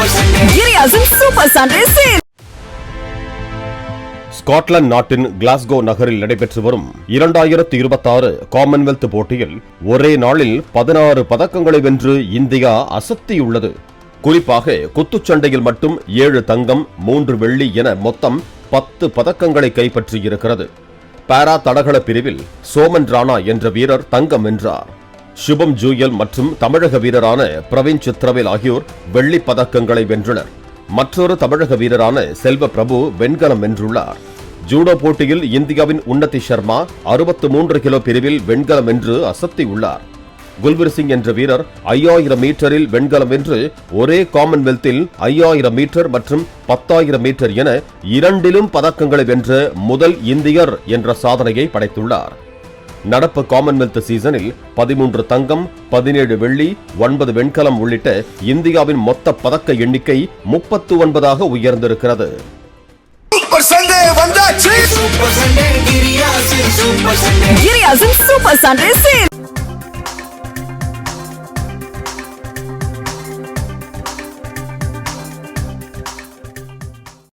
Giriya's Super Sunday Sale. Scotland நாட்டின் Glasgow நகரில் நடைபெற்று வரும் 2026 காமன்வெல்த் போட்டியில் ஒரே நாளில் 16 பதக்கங்களை வென்று இந்தியா அசத்தியுள்ளது. குறிப்பாக குத்துச்சண்டையில் மட்டும் 7 தங்கம் 3 வெள்ளி என மொத்தம் 10 பதக்கங்களை கைப்பற்றியிருக்கிறது. பாரா தடகள பிரிவில் சோமன் ராணா என்ற வீரர் தங்கம் வென்றார். சுபம் ஜூயல் மற்றும் தமிழக வீரரான பிரவீன் சித்ரவேல் ஆகியோர் வெள்ளி பதக்கங்களை வென்றனர். மற்றொரு தமிழக வீரரான செல்வ பிரபு வெண்கலம் வென்றுள்ளார். ஜூடோ போட்டியில் இந்தியாவின் உன்னதி சர்மா 63 கிலோ பிரிவில் வெண்கலம் வென்று அசத்தியுள்ளார். குல்வீர் சிங் என்ற வீரர் 5000 மீட்டரில் வெண்கலம் வென்று ஒரே காமன்வெல்த்தில் 5000 மீட்டர் மற்றும் 10000 மீட்டர் என இரண்டிலும் பதக்கங்களை வென்ற முதல் இந்தியர் என்ற சாதனையை படைத்துள்ளார். நடப்பு காமன்வெல்த் சீசனில் 13 தங்கம் 17 வெள்ளி 9 வெண்கலம் உள்ளிட்ட இந்தியாவின் மொத்த பதக்க எண்ணிக்கை 39ஆக உயர்ந்திருக்கிறது. Giriya's Super Sunday Sale.